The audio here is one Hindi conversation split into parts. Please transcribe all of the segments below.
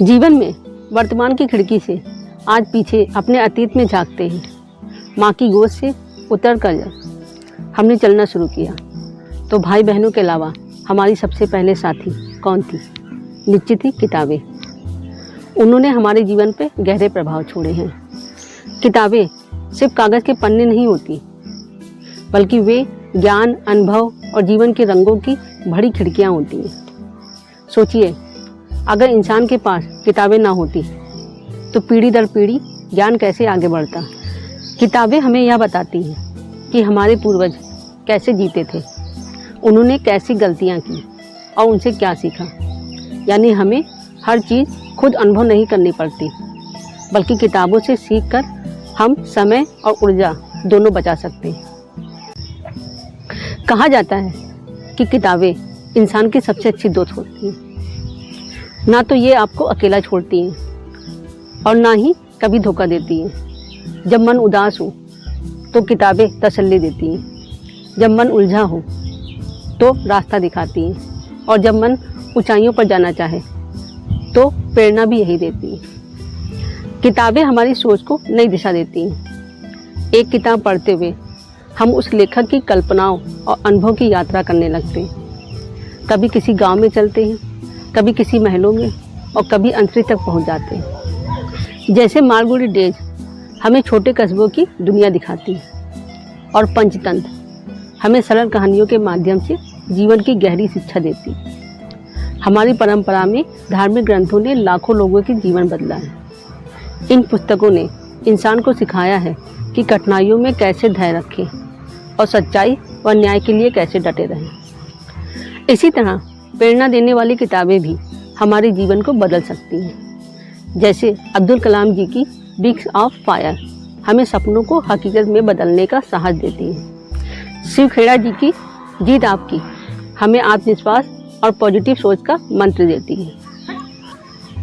जीवन में वर्तमान की खिड़की से आज पीछे अपने अतीत में झांकते हैं। माँ की गोद से उतर कर जब हमने चलना शुरू किया तो भाई बहनों के अलावा हमारी सबसे पहले साथी कौन थी? निश्चित ही किताबें। उन्होंने हमारे जीवन पे गहरे प्रभाव छोड़े हैं। किताबें सिर्फ कागज़ के पन्ने नहीं होती, बल्कि वे ज्ञान, अनुभव और जीवन के रंगों की बड़ी खिड़कियाँ होती हैं। सोचिए, अगर इंसान के पास किताबें ना होती तो पीढ़ी दर पीढ़ी ज्ञान कैसे आगे बढ़ता। किताबें हमें यह बताती हैं कि हमारे पूर्वज कैसे जीते थे, उन्होंने कैसी गलतियाँ की और उनसे क्या सीखा। यानी हमें हर चीज़ खुद अनुभव नहीं करनी पड़ती, बल्कि किताबों से सीखकर हम समय और ऊर्जा दोनों बचा सकते हैं। कहा जाता है कि किताबें इंसान की सबसे अच्छी दोस्त होती हैं। ना तो ये आपको अकेला छोड़ती हैं और ना ही कभी धोखा देती हैं। जब मन उदास हो तो किताबें तसल्ली देती हैं, जब मन उलझा हो तो रास्ता दिखाती हैं, और जब मन ऊंचाइयों पर जाना चाहे तो प्रेरणा भी यही देती है। किताबें हमारी सोच को नई दिशा देती हैं। एक किताब पढ़ते हुए हम उस लेखक की कल्पनाओं और अनुभव की यात्रा करने लगते हैं। कभी किसी गांव में चलते हैं, कभी किसी महलों में, और कभी अंतरिक्ष तक पहुंच जाते हैं। जैसे मार्गरेट डेज हमें छोटे कस्बों की दुनिया दिखाती है, और पंचतंत्र हमें सरल कहानियों के माध्यम से जीवन की गहरी शिक्षा देती है। हमारी परंपरा में धार्मिक ग्रंथों ने लाखों लोगों के जीवन बदला है। इन पुस्तकों ने इंसान को सिखाया है कि कठिनाइयों में कैसे धैर्य रखें और सच्चाई व न्याय के लिए कैसे डटे रहें। इसी तरह प्रेरणा देने वाली किताबें भी हमारे जीवन को बदल सकती हैं। जैसे अब्दुल कलाम जी की विंग्स ऑफ फायर हमें सपनों को हकीकत में बदलने का साहस देती है। शिव खेड़ा जी की जीत आपकी हमें आत्मविश्वास और पॉजिटिव सोच का मंत्र देती है।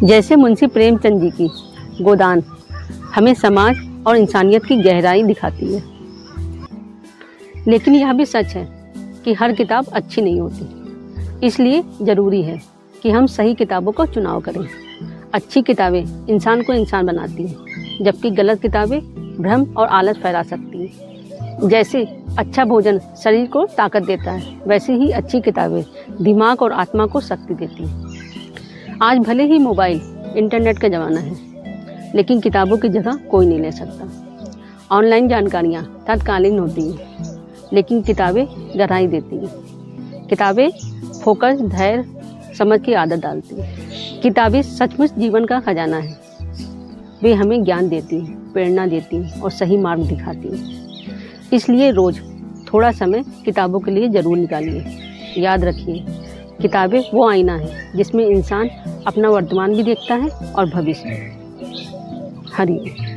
जैसे मुंशी प्रेमचंद जी की गोदान हमें समाज और इंसानियत की गहराई दिखाती है। लेकिन यह भी सच है कि हर किताब अच्छी नहीं होती, इसलिए ज़रूरी है कि हम सही किताबों का चुनाव करें। अच्छी किताबें इंसान को इंसान बनाती हैं, जबकि गलत किताबें भ्रम और आलस फैला सकती हैं। जैसे अच्छा भोजन शरीर को ताकत देता है, वैसे ही अच्छी किताबें दिमाग और आत्मा को शक्ति देती हैं। आज भले ही मोबाइल, इंटरनेट का ज़माना है, लेकिन किताबों की जगह कोई नहीं ले सकता। ऑनलाइन जानकारियाँ तत्कालीन होती हैं, लेकिन किताबें गहराई देती हैं। किताबें फोकस, धैर्य, समझ की आदत डालती हैं। किताबें सचमुच जीवन का खजाना है। वे हमें ज्ञान देती हैं, प्रेरणा देती हैं और सही मार्ग दिखाती हैं। इसलिए रोज़ थोड़ा समय किताबों के लिए ज़रूर निकालिए। याद रखिए, किताबें वो आईना है जिसमें इंसान अपना वर्तमान भी देखता है और भविष्य। हरि ओम।